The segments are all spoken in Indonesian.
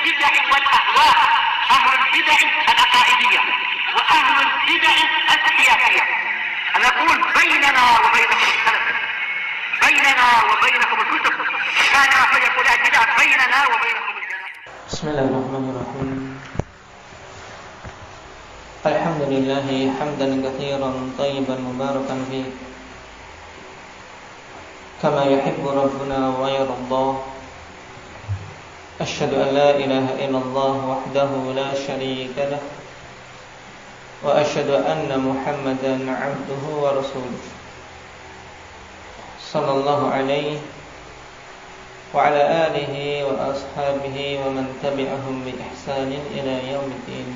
البدع والأهواء، أهل البدع العقائدية وأهل البدع السياسية. أنا أقول بيننا وبينكم السلف، بيننا وبينكم الكتب، كان فيقول البدع بيننا وبينكم الجنة. بسم الله الرحمن الرحيم. الحمد لله حمدا كثيرا طيبا مباركا فيه كما يحب ربنا ويرضى. أشهد أن لا إله إلا الله وحده لا شريك له، وأشهد أن محمدا عبده ورسوله صلى الله عليه وعلى آله وأصحابه ومن تبعهم بإحسان إلى يوم الدين.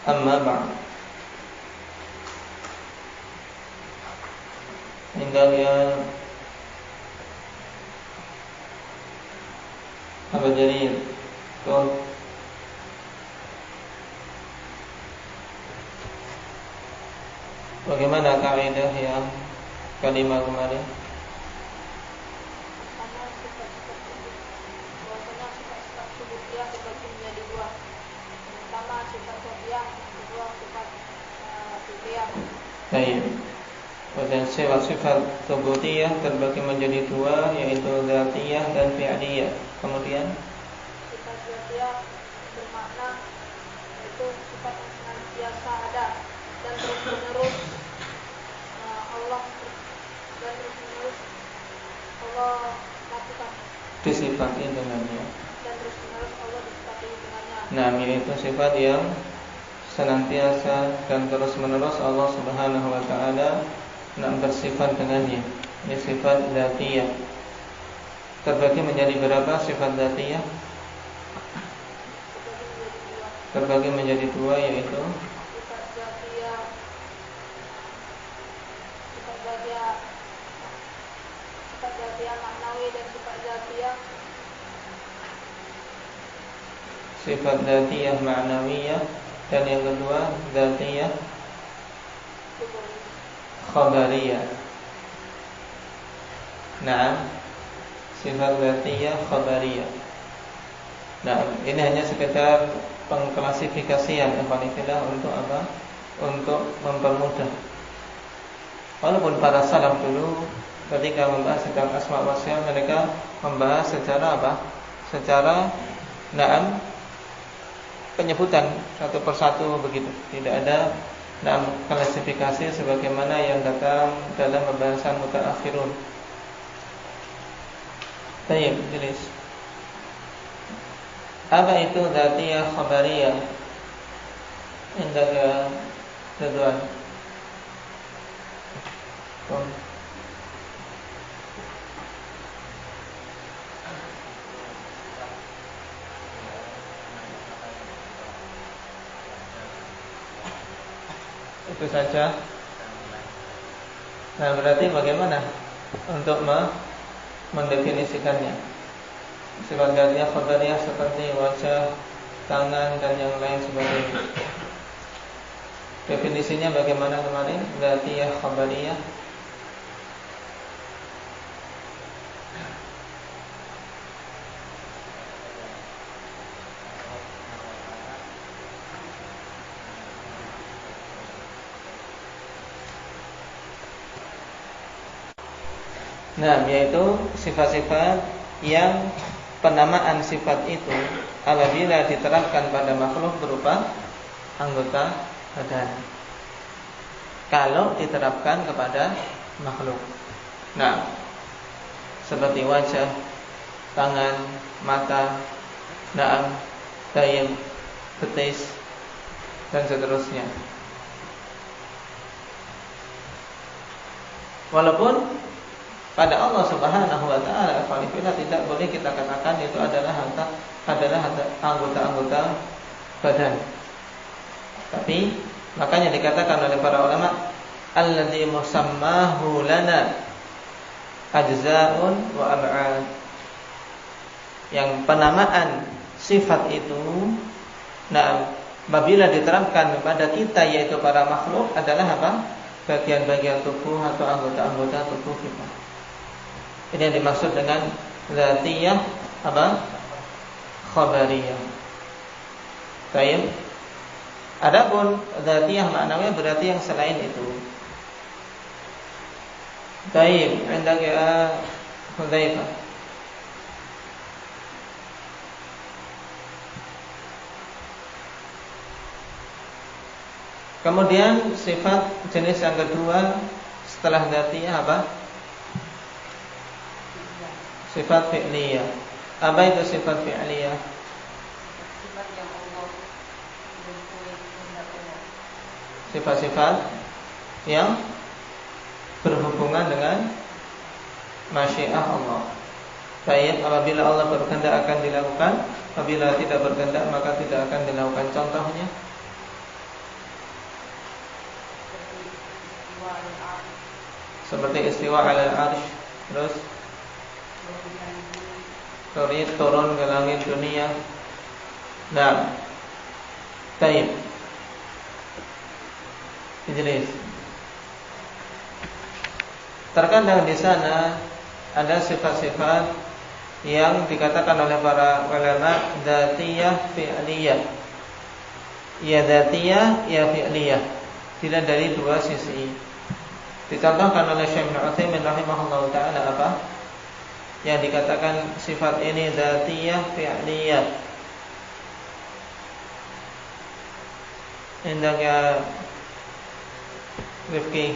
أما بعد. Tinggalnya Abu Jarir tuh bagaimana kaidah yang kalimat kemarin? Baik. Dan sifat-sifat tsubutiyah terbagi menjadi dua, yaitu dzatiyah dan fi'liyah. Kemudian sifat dzatiyah bermakna itu sifat yang senantiasa ada dan terus-menerus Allah lakukan. Disifati dengannya. Dan terus-menerus Allah disifati dengannya. Nah, yaitu sifat yang senantiasa dan terus-menerus Allah Subhanahu wa taala bersifat dengannya. Ini sifat dzatiyah. Terbagi menjadi berapa sifat dzatiyah? Terbagi menjadi dua, yaitu sifat dzatiyah maknawi dan sifat dzatiyah ma'nawiyah, dan yang kedua dzatiyah khabariyah. Nah, sifat dzatiyah khabariyah. Nah, ini hanya sekedar pengklasifikasian untuk apa? Untuk mempermudah. Walaupun para salaf dulu ketika membahas tentang asma wa sifat, mereka membahas secara apa? Secara penyebutan satu persatu begitu. Tidak ada klasifikasi sebagaimana yang datang dalam pembahasan mutaakhirun. Baik, tulis. Apa itu dzatiyah khabariyah? Indahnya Ridwan. Itu saja. Nah, berarti bagaimana untuk mendefinisikannya? Sifat dzatiyah khabariyah seperti wajah, tangan, dan yang lain sebagainya. Definisinya bagaimana kemarin? Dzatiyah khabariyah. Nah, yaitu sifat-sifat yang penamaan sifat itu apabila diterapkan pada makhluk berupa anggota badan. Kalau diterapkan kepada makhluk. Nah, seperti wajah, tangan, mata, dayung, betis, dan seterusnya. Walaupun pada Allah Subhanahu wa taala tidak boleh kita katakan itu adalah anggota-anggota badan. Tapi makanya dikatakan oleh para ulama alladzi musammahu lana ajza'un wa ab'ad. Yang penamaan sifat itu apabila diterapkan kepada kita, yaitu para makhluk, adalah apa? Bagian-bagian tubuh atau anggota-anggota tubuh kita. Ini yang dimaksud dengan dzatiyah apa? Khabariyah. Baik. Adapun dzatiyah maknanya berarti yang selain itu. Baik, hendak ya Hudzaifah. Kemudian sifat jenis yang kedua setelah dzatiyah apa? Sifat fi'liyah. Apa itu sifat fi'liyah? Sifat yang Allah bentuk kehendak Allah. Sifat-sifat yang berhubungan dengan masyiah Allah. Baik, apabila Allah berkehendak akan dilakukan, apabila tidak berkehendak maka tidak akan dilakukan. Contohnya seperti istiwa al-arsh, terus turun ke langit dunia. Nah, baik. Jelas. Terkadang di sana ada sifat-sifat yang dikatakan oleh para ulama dzatiyah fi'liyah. Ya dzatiyah, ya fi'liyah. Tidak dari dua sisi. Dicontohkan oleh Syekh Ibnu Utsaimin rahimahullahu taala apa? Yang dikatakan sifat ini dzatiyah fi'liyah. Indahnya Rifki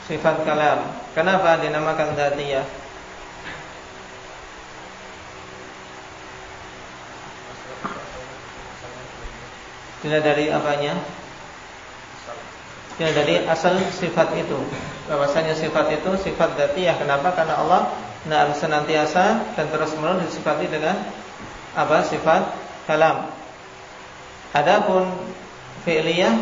sifat kalam. Kenapa dinamakan dzatiyah? Tidak dari apanya? Tidak dari asal sifat itu. Bahwasanya sifat itu sifat dzatiyah. Kenapa? Karena Allah senantiasa dan terus-menerus disifati dengan apa? Sifat kalam. Adapun fi'liyah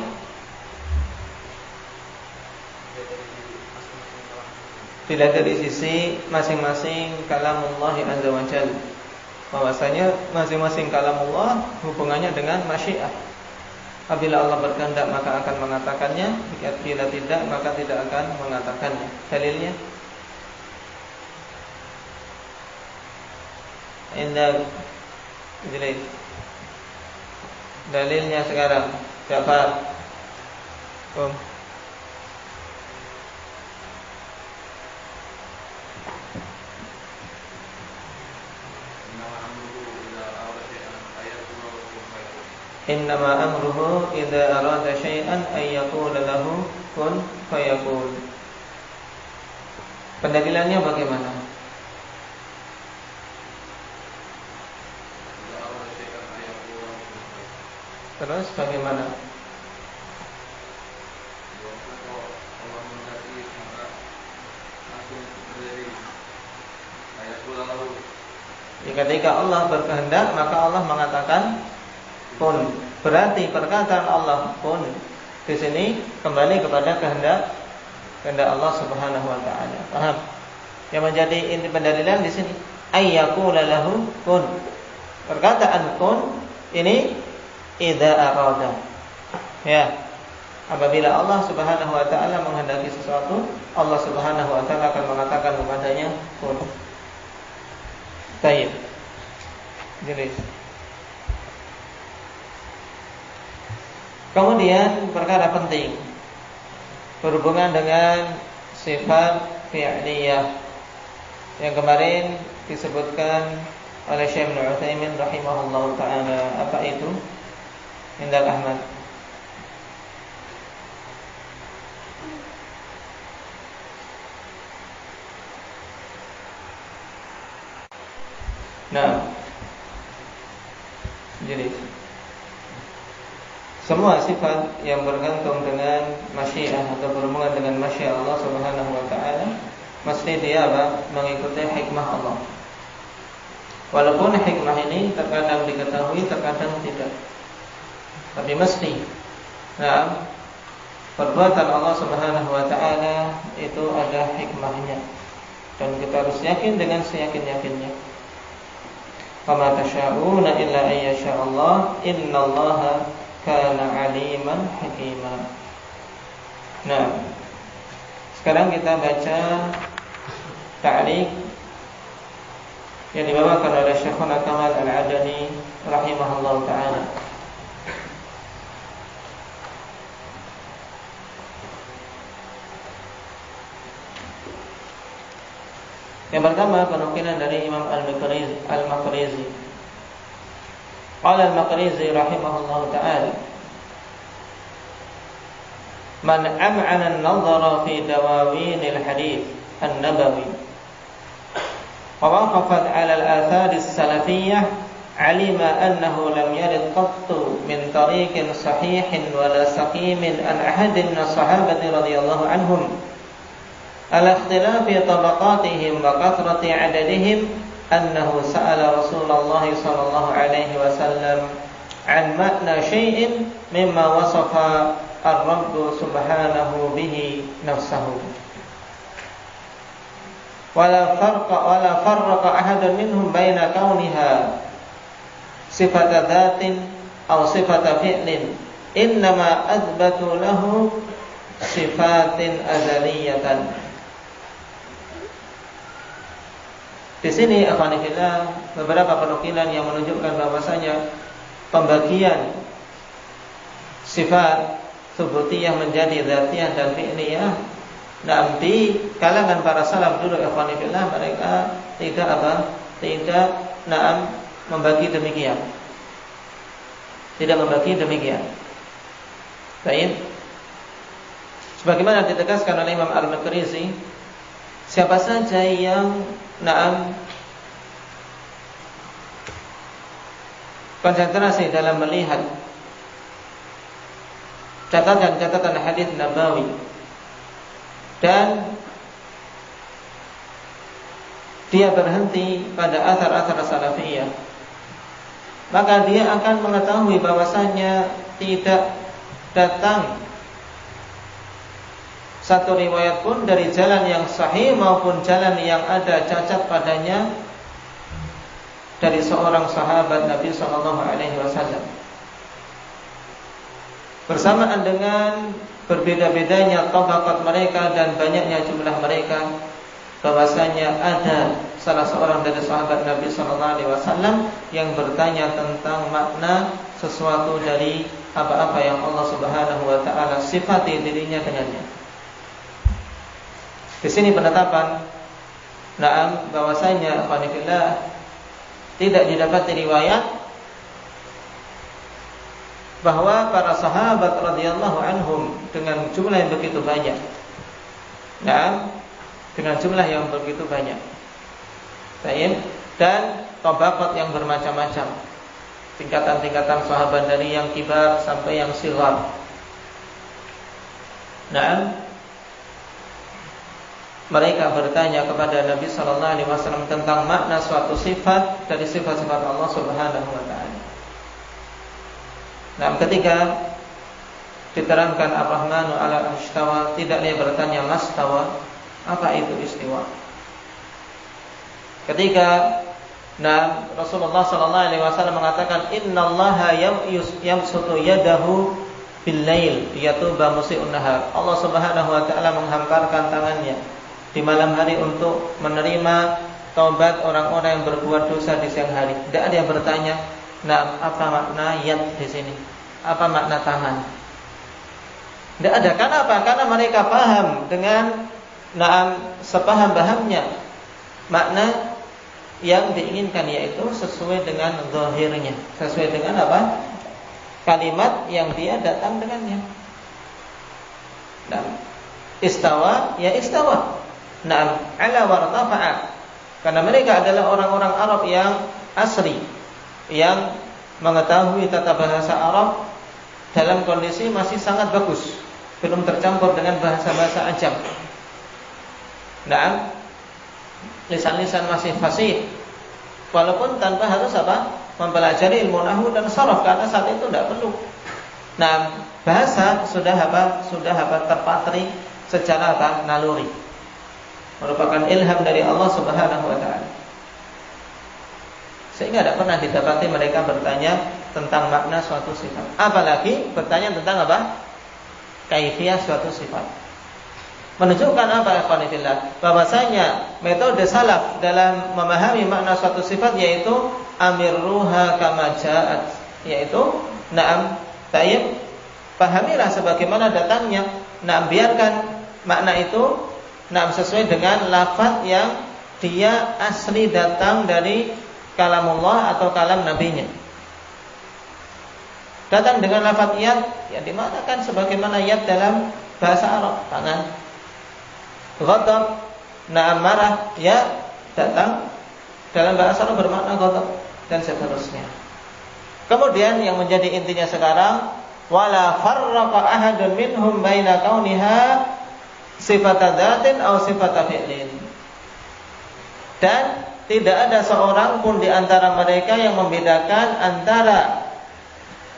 tidak dari sisi masing-masing kalamullah azza wa jalla. Bahwasanya masing-masing kalamullah hubungannya dengan masyiah. Apabila Allah berkehendak maka akan mengatakannya, bila tidak maka tidak akan mengatakannya. Dalilnya indah jelas. Dalilnya sekarang Ja'far. Innama amruhu idza arada syai'an ay yaqula lahu kun fayakun. Pendalilannya bagaimana? Terus bagaimana? Ketika Allah berkehendak maka Allah mengatakan kun. Berarti perkataan Allah kun di sini kembali kepada kehendak Allah Subhanahu wa taala. Paham? Yang menjadi inti pendalilan di sini ayyaqula lahu kun. Perkataan kun ini idza arada. Ya. Apabila Allah Subhanahu wa taala menghendaki sesuatu, Allah Subhanahu wa taala akan mengatakan kepadanya kun. Baik. Jelas. Kemudian perkara penting berhubungan dengan sifat fi'liyah yang kemarin disebutkan oleh Syekh Ibnu Utsaimin rahimahullahu taala. Apa itu? Indal Ahmad. Nah, jadi semua sifat yang bergantung dengan masyiah atau berhubungan dengan masyiah Allah Subhanahu wa taala mesti dia mengikuti hikmah Allah. Walaupun hikmah ini terkadang diketahui, terkadang tidak. Tapi mesti. Nah, perbuatan Allah Subhanahu wa taala itu ada hikmahnya. Dan kita harus yakin dengan seyakin-yakinnya. Wa tasya'una illa ayyasha Allah, innallaha kana aliman hakima. Nah, Sekarang kita baca ta'liq yang dibawakan oleh Syekhuna Kamal Al-Adani rahimahullah ta'ala. Yang pertama penukilan dari Imam Al-Maqrizi. Qala Al-Maqrizi rahimahullah ta'ala, man am'ana an-nazara fi dawawin al-hadith an-nabawi wa waqafat 'ala al-athar as-salafiyyah 'alima annahu lam yarid qattu min tariqin sahihin wala saqimin an ahadin min as-sahabati radhiyallahu anhum ala ikhtilafi tabaqatihim wa kathrati 'adadihim annahu sa'ala Rasulullah sallallahu alaihi wasallam 'an ma'na syai'in mimma wasafa Ar-Rabb subhanahu bihi nafsahu wala farraqa ahadun minhum baina kauniha sifata dhatin aw sifata fi'lin innama athbatu lahu sifatin azaliyatan. Di sini akhwanillah beberapa penukilan yang menunjukkan bahwasanya pembagian sifat subutiyah menjadi dzatiyah dan fi'liyah. Nah, di kalangan para salaf dulu ikhwanillah mereka tidak membagi demikian. Tidak membagi demikian. Baik. Sebagaimana ditegaskan oleh Imam Al-Maqrizi, siapa saja yang konsentrasi dalam melihat catatan hadis nabawi dan dia berhenti pada athar-athar salafiyah, maka dia akan mengetahui bahwasanya tidak datang satu riwayat pun dari jalan yang sahih maupun jalan yang ada cacat padanya dari seorang sahabat Nabi sallallahu alaihi wasallam. Bersamaan dengan berbeda-bedanya tabaqat mereka dan banyaknya jumlah mereka, bahwasanya ada salah seorang dari sahabat Nabi sallallahu alaihi wasallam yang bertanya tentang makna sesuatu dari apa-apa yang Allah Subhanahu wa taala sifati dirinya dengannya. Di sini penetapan bahwasanya alhamdulillah tidak didapati riwayat bahwa para sahabat radhiyallahu anhum dengan jumlah yang begitu banyak. Dengan jumlah yang begitu banyak. Baik, dan tabaqat yang bermacam-macam. Tingkatan-tingkatan sahabat dari yang kibar sampai yang sighar. Mereka bertanya kepada Nabi sallallahu alaihi wasallam tentang makna suatu sifat dari sifat-sifat Allah Subhanahu wa taala. Nah, ketika diterangkan Ar-Rahmanu 'ala al-istawa, tidak dia bertanya mastawa, apa itu istiwa? Ketika Rasulullah sallallahu alaihi wasallam mengatakan innallaha yamsutu yadahu bil-lail yatuba musii'un nahar. Allah Subhanahu wa taala menghamparkan tangannya di malam hari untuk menerima taubat orang-orang yang berbuat dosa di siang hari. Tidak ada yang bertanya, apa makna yad di sini? Apa makna tangan? Tidak ada. Kenapa? Karena mereka paham dengan sepaham-pahamnya makna yang diinginkan, yaitu sesuai dengan zahirnya, sesuai dengan apa? Kalimat yang dia datang dengannya. Istawa, ya istawa. Ala wartafa'a. Karena mereka adalah orang-orang Arab yang asri, yang mengetahui tata bahasa Arab dalam kondisi masih sangat bagus, belum tercampur dengan bahasa-bahasa ajam. Lisan-lisan masih fasih, walaupun tanpa harus mempelajari ilmu nahwu dan sharaf, karena saat itu tidak perlu. Bahasa sudah terpatri secara naluri, merupakan ilham dari Allah Subhanahu wa taala. Sehingga tidak pernah didapati mereka bertanya tentang makna suatu sifat, apalagi bertanya tentang kaifiyah suatu sifat. Menunjukkan apa ikhwan fillah? Bahwasanya metode salaf dalam memahami makna suatu sifat yaitu amirruha kama ja'at, yaitu na'am tayyib, pahamilah sebagaimana datangnya. Na'am, biarkan makna itu na'am sesuai dengan lafaz yang dia asli datang dari kalamullah atau kalam nabinya. Datang dengan lafaz yad yang dimaknakan sebagaimana yad dalam bahasa Arab, tangan. Ghadab, na'am marah, ya datang dalam bahasa Arab bermakna ghadab, dan seterusnya. Kemudian yang menjadi intinya sekarang, wala farraqa ahadun minhum baina kauniha sifata dzatin aw sifata fi'lin. Dan tidak ada seorang pun di antara mereka yang membedakan antara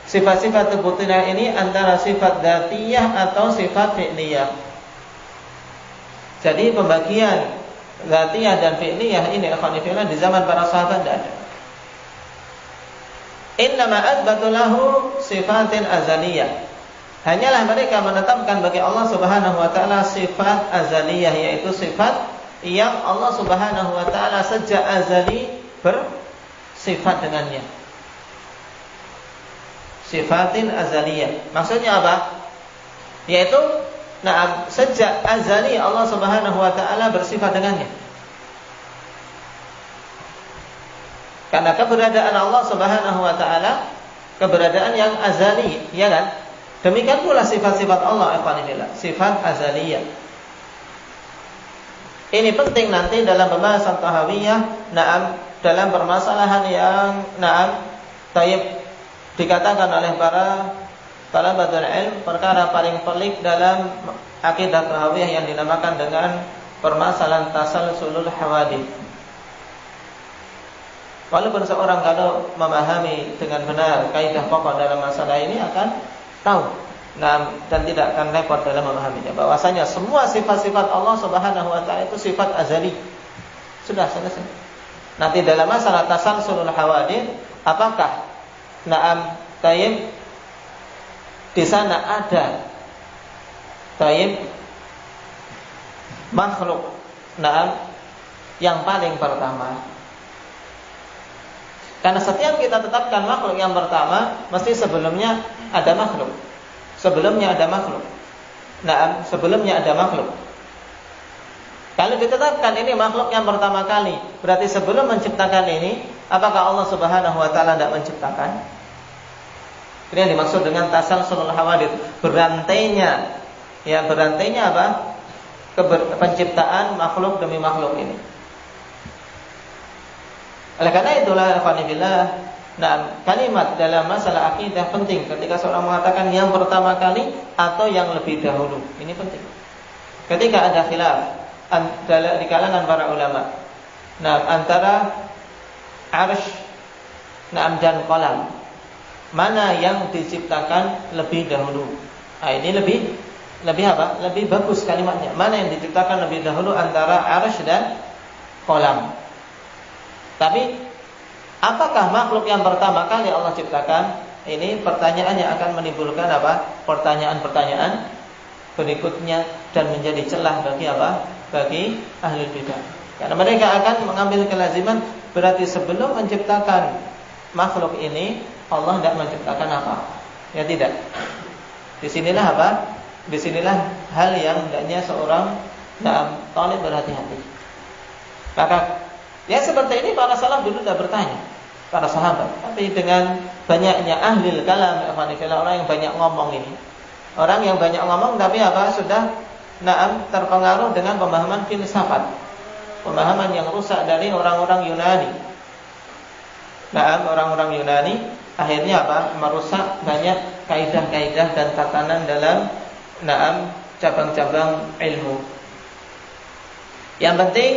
sifat-sifat tubutinah ini antara sifat dzatiyah atau sifat fi'liyah. Jadi pembagian dzatiyah dan fi'liyah ini alhamdulillah di zaman para sahabat tidak ada. Innama athbatu lahu sifatin azaliyah. Hanyalah mereka menetapkan bagi Allah Subhanahu wa taala sifat azaliyah, yaitu sifat yang Allah Subhanahu wa taala sejak azali bersifat dengannya. Sifatin azaliyah. Maksudnya apa? Yaitu sejak azali Allah Subhanahu wa taala bersifat dengannya. Karena keberadaan Allah Subhanahu wa taala keberadaan yang azali, ya kan? Demikian pula sifat-sifat Allah, sifat azaliyah. Ini penting nanti dalam pembahasan tahawiyah, dalam permasalahan yang tayyib dikatakan oleh para talabatul ilm, perkara paling pelik dalam akidah tahawiyah yang dinamakan dengan permasalahan tasalsulul hawadits. Walaupun seorang kalau memahami dengan benar kaidah pokok dalam masalah ini akan tahu, dan tidak akan repot dalam memahaminya, bahwasanya semua sifat-sifat Allah Subhanahu wa taala itu sifat azali. Sudah selesai. Nanti dalam masalah tasalsulul hawadits, apakah tayyib di sana ada tayyib makhluk yang paling pertama. Karena setiap kita tetapkan makhluk yang pertama, mesti sebelumnya ada makhluk. Sebelumnya ada makhluk. Sebelumnya ada makhluk. Kalau ditetapkan ini makhluk yang pertama kali, berarti sebelum menciptakan ini, apakah Allah Subhanahu wa taala tidak menciptakan? Ini yang dimaksud dengan tasalsulul hawadits, berantainya apa? Penciptaan makhluk demi makhluk ini. Oleh karena itulah ikhwanillah, kalimat dalam masalah akidah penting ketika seorang mengatakan yang pertama kali atau yang lebih dahulu. Ini penting. Ketika ada khilaf di kalangan para ulama, antara arsy dan qalam, mana yang diciptakan lebih dahulu? Ini lebih apa? Lebih bagus kalimatnya. Mana yang diciptakan lebih dahulu antara arsy dan qalam? Tapi apakah makhluk yang pertama kali Allah ciptakan? Ini pertanyaannya akan menimbulkan apa? Pertanyaan-pertanyaan berikutnya dan menjadi celah bagi apa? Bagi ahli bidah. Karena mereka akan mengambil kelaziman berarti sebelum menciptakan makhluk ini Allah tidak menciptakan apa? Ya tidak. Disinilah apa? Disinilah hal yang hendaknya seorang talib berhati-hati. Maka ya seperti ini para salaf dulu sudah bertanya, para sahabat. Tapi dengan banyaknya ahli kalam, orang yang banyak ngomong ini, orang yang banyak ngomong tapi apa? Sudah terpengaruh dengan pemahaman filsafat, pemahaman yang rusak dari orang-orang Yunani. Orang-orang Yunani akhirnya apa? Merusak banyak kaidah-kaidah dan tatanan dalam cabang-cabang ilmu. Yang penting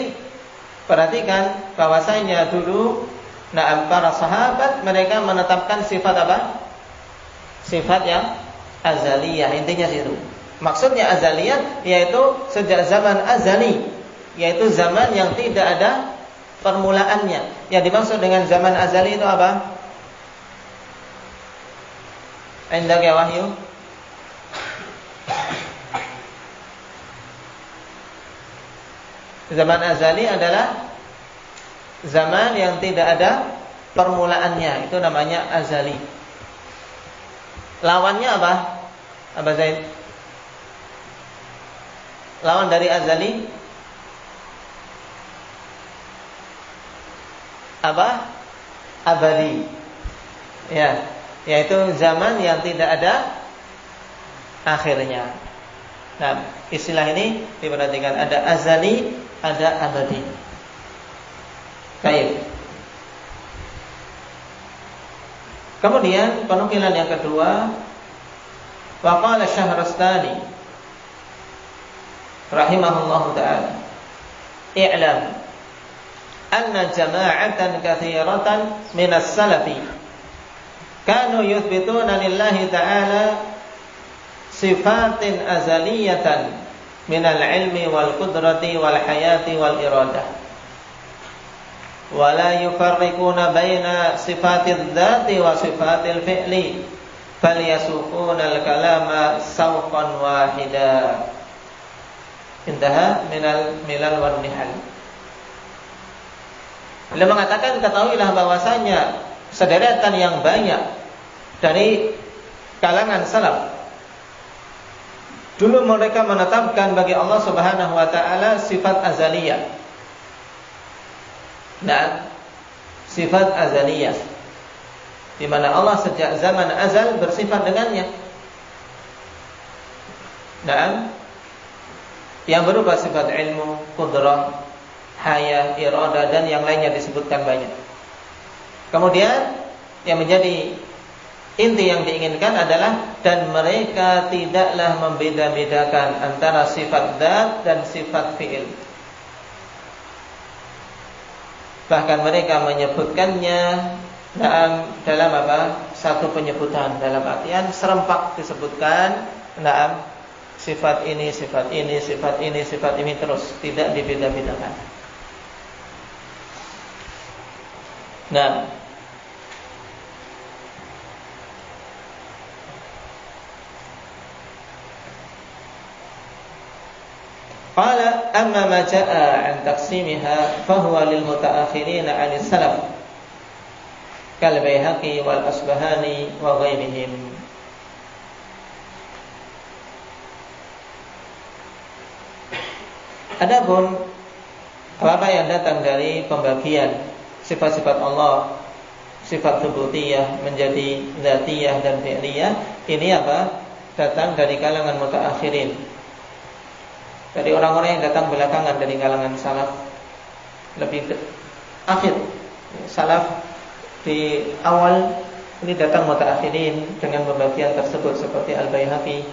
perhatikan bahwasanya dulu para sahabat mereka menetapkan sifat apa? Sifat yang azaliyah, intinya situ. Maksudnya azaliyah yaitu sejak zaman azali, yaitu zaman yang tidak ada permulaannya. Yang dimaksud dengan zaman azali itu apa? Indak ya wahyu? Zaman azali adalah zaman yang tidak ada permulaannya, itu namanya azali. Lawannya apa? Apa Zaid? Lawan dari azali apa? Abadi. Ya, yaitu zaman yang tidak ada akhirnya. Nah, istilah ini diperhatikan, ada azali, ada abadi. Baik. Kemudian penukilan yang kedua, waqala Syahrastani rahimahullahu ta'ala, i'lam anna jama'atan katsiratan minas salafi kanu yuthbituna lillahi ta'ala sifatin azaliyatan minal ilmi wal qudrati wal hayati wal iradah, wala yufarriquna baina sifatid dzati wa sifatil fi'li, bal yasuquna al-kalama sawqan wahida. Intaha minal milal wan nihal. Beliau mengatakan, ketahuilah bahwasanya sederetan yang banyak dari kalangan salaf dulu mereka menetapkan bagi Allah Subhanahu wa taala sifat azaliyah. Nah, sifat azaliyah, di mana Allah sejak zaman azal bersifat dengannya. Nah, yang berupa sifat ilmu, qudrah, haya, iradah, dan yang lainnya disebutkan banyak. Kemudian yang menjadi inti yang diinginkan adalah, dan mereka tidaklah membeda-bedakan antara sifat dzat dan sifat fi'il. Bahkan mereka menyebutkannya dalam apa? Satu penyebutan, dalam artian serempak disebutkan. Sifat ini, sifat ini, sifat ini, sifat ini, terus tidak dibeda-bedakan. Nah, qala amma ma jaa an taqsimiha fa huwa lil mutaakhirin 'an as-salaf kal Baihaqi wal Asbahani wa ghairihim. Adapun apa yang datang dari pembagian sifat-sifat Allah, sifat rububiyah menjadi dzatiyah dan fi'liyah, ini apa? Datang dari kalangan mutaakhirin, dari orang-orang yang datang belakangan dari kalangan salaf, lebih akhir. Salaf di awal ini datang mutaakhirin dengan pembagian tersebut, seperti Al-Baihaqi,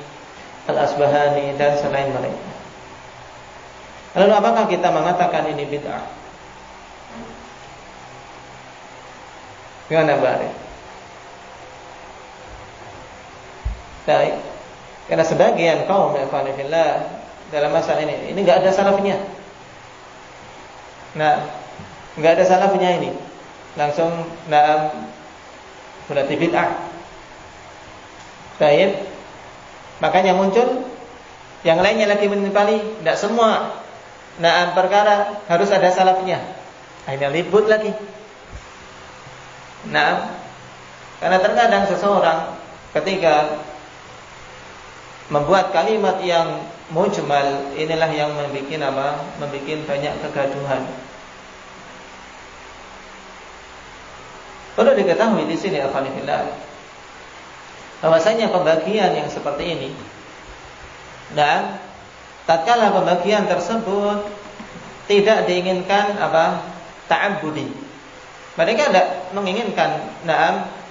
Al-Asbahani, dan selain mereka. Lalu apakah kita mengatakan ini bid'ah? Gimana Pak? Baik. Karena sebagian kaum ikhwanillah dalam masalah ini enggak ada salafnya. Nah, enggak ada salafnya ini. Langsung berarti bid'ah. Baik. Makanya muncul yang lainnya lagi menimpali, enggak semua perkara harus ada salafnya. Akhirnya ribut lagi. Nah, karena terkadang seseorang ketika membuat kalimat yang mujmal, inilah yang membuat banyak kegaduhan. Perlu diketahui di sini alhamdulillah, bahwasanya pembagian yang seperti ini, dan tatkala pembagian tersebut tidak diinginkan ta'abbudi. Mereka tidak menginginkan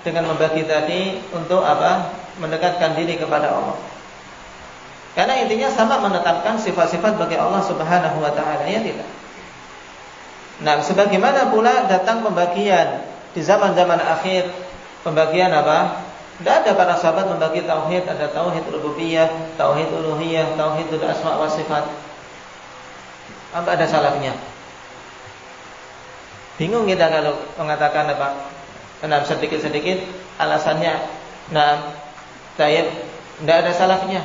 dengan membagi tadi untuk mendekatkan diri kepada Allah. Karena intinya sama menetapkan sifat-sifat bagi Allah Subhanahu wa taala, ya tidak. Nah, sebagaimana pula datang pembagian di zaman-zaman akhir, pembagian tidak ada para sahabat membagi tauhid, ada tauhid rububiyah, tauhid uluhiyah, tauhidul asma wa sifat. Apa ada salafnya? Bingung kita kalau mengatakan sedikit-sedikit alasannya tidak ada salafnya.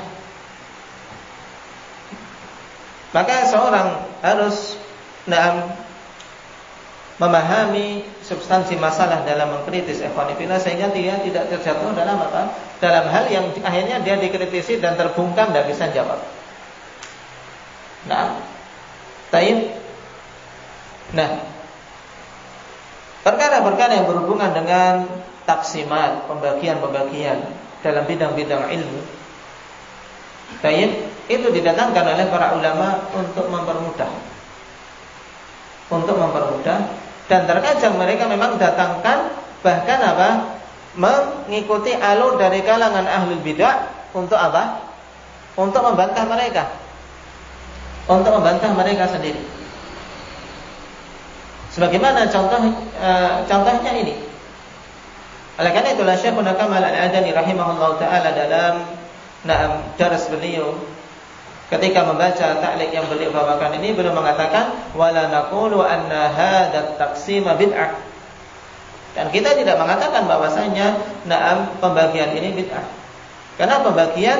Maka seorang harus memahami substansi masalah dalam mengkritis ikhwanifillah, sehingga dia tidak terjatuh dalam apa? Dalam hal yang akhirnya dia dikritisi dan terbungkam, tidak bisa jawab. Perkara-perkara yang berhubungan dengan taksimat, pembagian-pembagian dalam bidang-bidang ilmu, itu didatangkan oleh para ulama untuk mempermudah. Dan terkadang mereka memang datangkan bahkan mengikuti alur dari kalangan ahlul bidah untuk apa? Untuk membantah mereka sendiri. Sebagaimana contohnya ini. Oleh karena itulah Syekhuna Kamal Al-Adani rahimahullah ta'ala dalam daras beliau, ketika membaca ta'liq yang beliau bawakan ini, beliau mengatakan wala naqulu anna hadha taqsima bid'ah. Dan kita tidak mengatakan bahwasanya pembagian ini bid'ah. Karena pembagian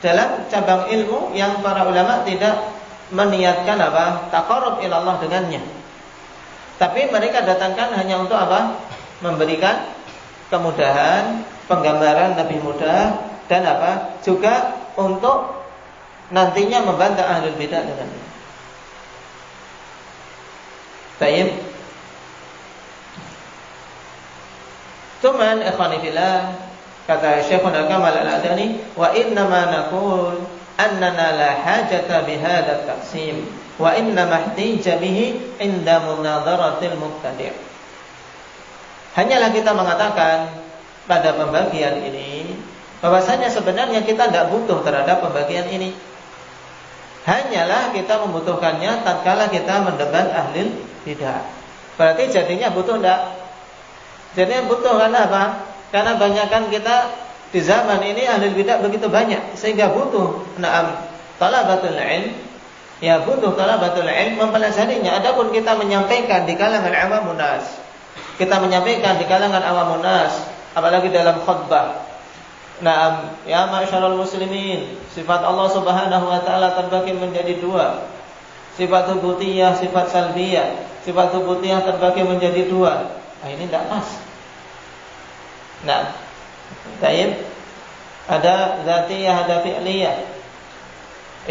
dalam cabang ilmu yang para ulama tidak meniatkan taqarrub ila Allah dengannya. Tapi mereka datangkan hanya untuk memberikan kemudahan, penggambaran lebih mudah, dan juga untuk nantinya membantah ahlul bidah dengannya. Baik. Cuman ikhwanifillah, kata Syekhuna Kamal Al-Adani, wa innama naqul annana la hajata bihadha at-taqsim wa innama ihtija bihi inda munadharatil mubtadi'. Hanyalah kita mengatakan pada pembagian ini bahwasanya sebenarnya kita tidak butuh terhadap pembagian ini. Hanyalah kita membutuhkannya tatkala kita mendebat ahlul bidah. Berarti jadinya butuh enggak? Jadinya butuh karena apa? Karena banyakkan kita di zaman ini ahlul bidah begitu banyak, sehingga butuh talabatul ilm, ya butuh talabatul ilm mempelajarinya. Adapun kita menyampaikan di kalangan awamun nas, kita menyampaikan di kalangan awamun nas, apalagi dalam khutbah. Ya ma'syarul muslimin, sifat Allah Subhanahu wa taala terbagi menjadi dua. Sifat tsubutiyah, sifat salbiyah. Sifat tsubutiyah terbagi menjadi dua. Ini tidak pas. Baik. Ada dzatiyah, ada fi'liyah.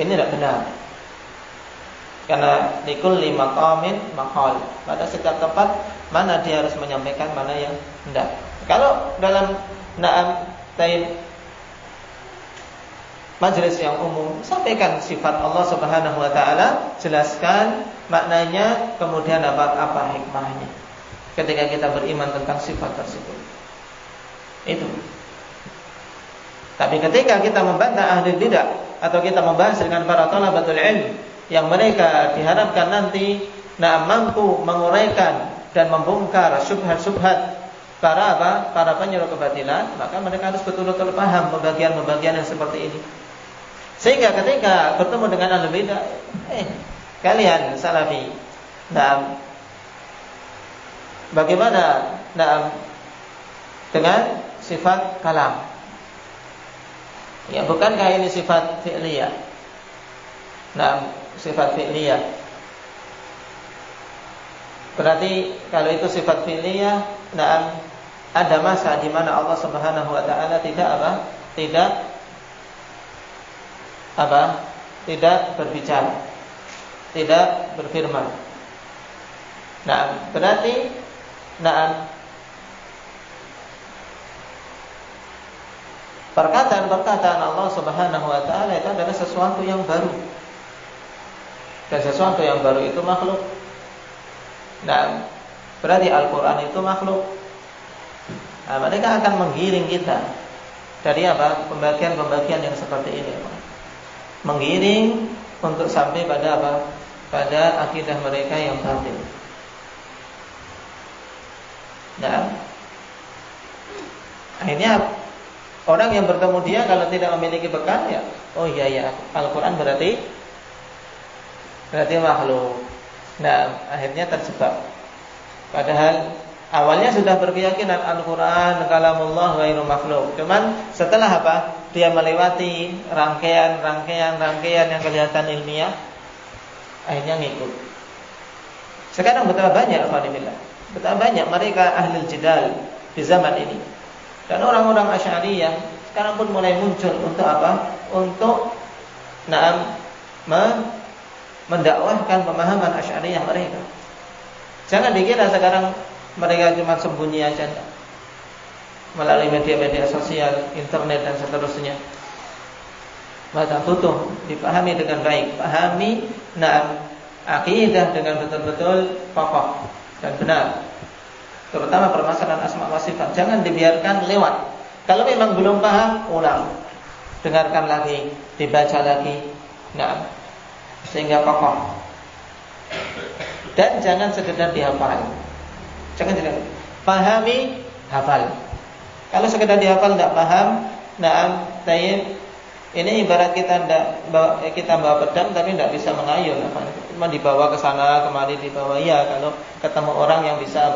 Ini tidak benar. Karena likulli maqamin maqal. Pada setiap tempat mana dia harus menyampaikan, mana yang tidak. Kalau dalam majelis yang umum, sampaikan sifat Allah Subhanahu wa taala, jelaskan maknanya, kemudian apa hikmahnya ketika kita beriman tentang sifat tersebut. Itu. Tapi ketika kita membantah ahli bidah atau kita membahas dengan para thalabatul ilm yang mereka diharapkan nanti mampu menguraikan dan membongkar syubhat-syubhat para penyeru kebatilan, maka mereka harus betul-betul paham pembagian-pembagian yang seperti ini. Sehingga ketika bertemu dengan ahli bidah, kalian salafi, bagaimana dengan sifat kalam? Ya, bukankah ini sifat fi'liyah? Sifat fi'liyah. Berarti kalau itu sifat fi'liyah, ada masa di mana Allah Subhanahu wa taala tidak berbicara, tidak berfirman. Berarti perkataan Allah Subhanahu wa taala itu adalah sesuatu yang baru. Dan sesuatu yang baru itu makhluk. Berarti Al-Qur'an itu makhluk. Mereka akan menggiring kita dari pembagian-pembagian yang seperti ini. Menggiring untuk sampai pada pada akidah mereka yang batil. Akhirnya orang yang bertemu dia kalau tidak memiliki bekal, ya, oh iya Al-Quran berarti makhluk. Akhirnya terjebak. Padahal awalnya sudah berkeyakinan Al-Quran kalamullah ghairu makhluk. Cuman setelah dia melewati rangkaian yang kelihatan ilmiah, akhirnya ngikut. Sekarang betapa banyak alhamdulillah, betapa banyak mereka ahli jidal di zaman ini. Dan orang-orang Asy'ariyah sekarang pun mulai muncul untuk apa? Untuk mendakwahkan pemahaman Asy'ariyah mereka. Jangan dikira sekarang mereka cuma sembunyi aja melalui media-media sosial, internet dan seterusnya. Maka butuh dipahami dengan baik, pahami akidah dengan betul-betul kokoh dan benar. Terutama permasalahan asma wa sifat, jangan dibiarkan lewat. Kalau memang belum paham, ulang, dengarkan lagi, dibaca lagi, sehingga kokoh. Dan jangan sekedar dihafal. Jangan pahami, hafal. Kalau sekedar dihafal tidak paham, tayyib. Ini ibarat kita bawa pedang tapi tidak bisa mengayun, cuma dibawa ke sana kemari dibawa. Ya, kalau ketemu orang yang bisa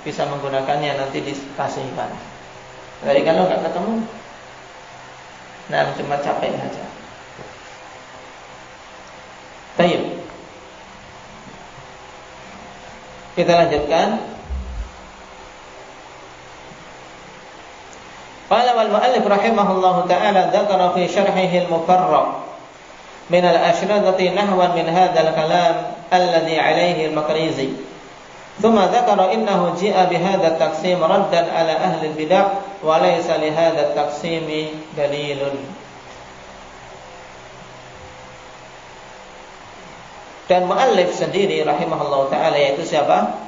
bisa menggunakannya nanti dikasihkan. Jadi kalau nggak ketemu, cuma capek saja. Baik. Kita lanjutkan. Qala wal mu'allif rahimahullahu ta'ala dzakara fi syarhihi al-mufarraq min al-ashradati nahwan min hadzal kalam alladhi 'alayhi al-Maqrizi. Thumma dzakara innahu ji'a bi hadzal taqsim raddan 'ala ahli al-bid'ah wa laysa li hadzal taqsim dalilun. Dan mu'allif sendiri rahimahullahu ta'ala, yaitu siapa?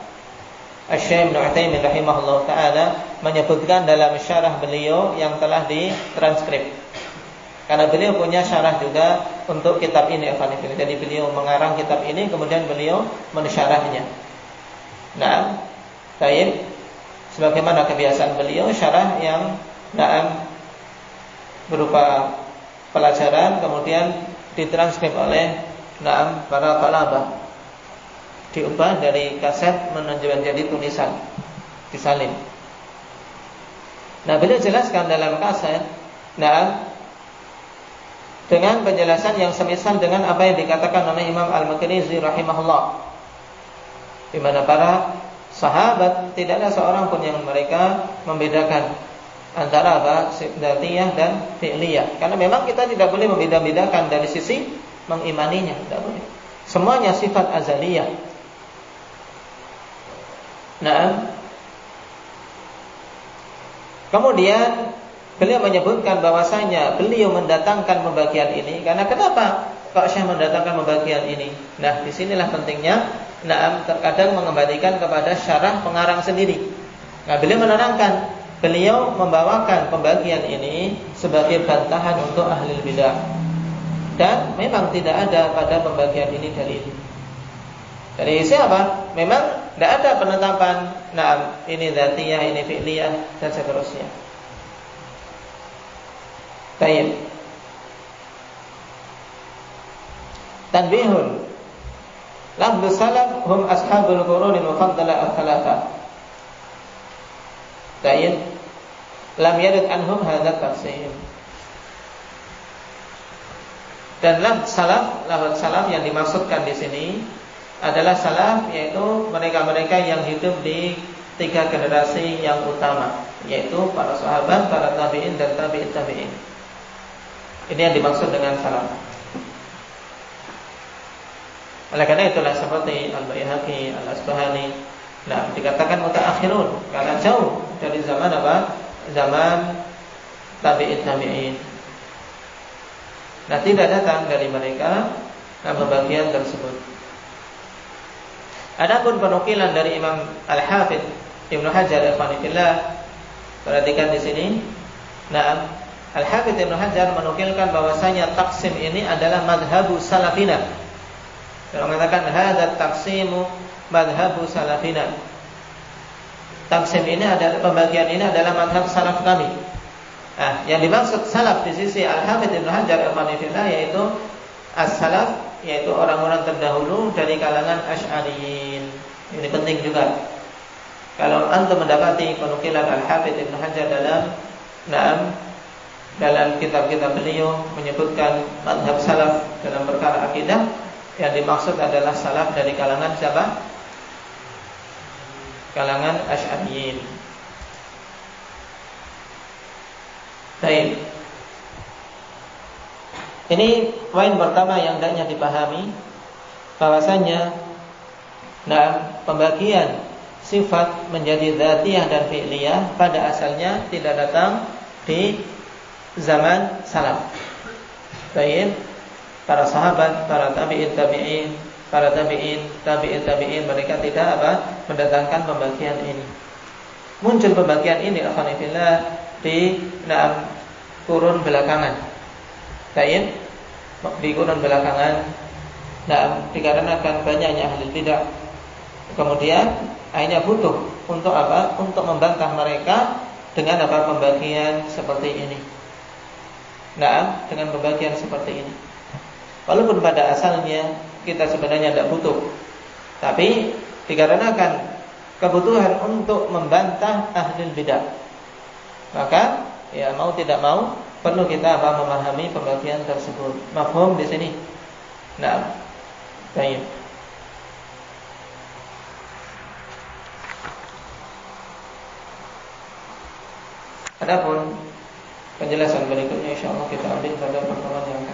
Asy-Syaikh Ibnu Utsaimin rahimahullahu taala menyebutkan dalam syarah beliau yang telah ditranskrip. Karena beliau punya syarah juga untuk kitab ini, jadi beliau mengarang kitab ini kemudian beliau mensyarahnya. Baik. Sebagaimana kebiasaan beliau, syarah yang berupa pelajaran kemudian ditranskrip oleh para talabah. Diubah dari kaset menjadi tulisan, disalin. Beliau jelaskan dalam kaset, dengan penjelasan yang semisal dengan apa yang dikatakan oleh Imam Al-Maqrizi rahimahullah, di mana para sahabat tidak ada seorang pun yang mereka membedakan antara dzatiyah dan fi'liyah. Karena memang kita tidak boleh membeda-bedakan dari sisi mengimaninya, tidak boleh. Semuanya sifat azaliyah. Kemudian beliau menyebutkan bahwasanya beliau mendatangkan pembagian ini karena kenapa kok Syekh mendatangkan pembagian ini? Disinilah pentingnya terkadang mengembalikan kepada syarah pengarang sendiri. Beliau menerangkan, beliau membawakan pembagian ini sebagai bantahan untuk ahli bidah. Dan memang tidak ada pada pembagian ini dalil. Dari siapa? Memang tidak ada penetapan ini dzatiyah, ini fi'liyah dan seterusnya. Baik. Tanbihun. Lafdz salaf hum ashabul qurunil mufaddalah ats-tsalatsah. Baik. Lam yarid anhum hadzal taqsim. Dan lafdz salaf yang dimaksudkan di sini adalah salaf, yaitu mereka-mereka yang hidup di 3 generasi yang utama, yaitu para sahabat, para tabi'in dan tabi'in tabi'in. Ini yang dimaksud dengan salaf. Oleh karena itulah seperti Al-Baihaqi, Al-Asbahani, dikatakan mutaakhirun karena jauh dari zaman Zaman tabi'in tabi'in. Tidak datang dari mereka pembagian tersebut. Adapun penukilan dari Imam Al-Hafidz Ibnu Hajar al-Asqalani, perhatikan di sini. Al-Hafidz Ibnu Hajar menukilkan bahwasanya taksim ini adalah madhabu salafina. Dia mengatakan hadza taqsimu madhabu salafina. Taksim ini adalah pembagian ini adalah madhab salaf kami. Yang dimaksud salaf di sisi Al-Hafidz Ibnu Hajar al-Asqalani yaitu as-salaf, yaitu orang-orang terdahulu dari kalangan Asy'ariyin. Ini penting juga. Kalau antum mendapati penukilan Al-Hafidz Ibnu Hajar dalam kitab-kitab beliau menyebutkan mazhab salaf dalam perkara akidah, yang dimaksud adalah salaf dari kalangan siapa? kalangan Asy'ariyin. Baik. Ini poin pertama yang hendaknya dipahami, bahwasanya pembagian sifat menjadi dzatiyah dan fi'liyah pada asalnya tidak datang di zaman salaf. Baik, para sahabat, para tabi'in, tabi'in mereka tidak mendatangkan pembagian ini. Muncul pembagian ini alhamdulillah di kurun belakangan. Baik, di kurun belakangan dikarenakan banyaknya ahli bidah. Kemudian akhirnya butuh untuk Untuk membantah mereka dengan pembagian seperti ini. Dengan pembagian seperti ini. Walaupun pada asalnya kita sebenarnya tidak butuh, tapi dikarenakan kebutuhan untuk membantah ahli bidah, maka ya mau tidak mau perlu kita memahami pembagian tersebut. Mafhum di sini? Baik. Adapun penjelasan berikutnya insyaallah kita ambil pada pertemuan yang akan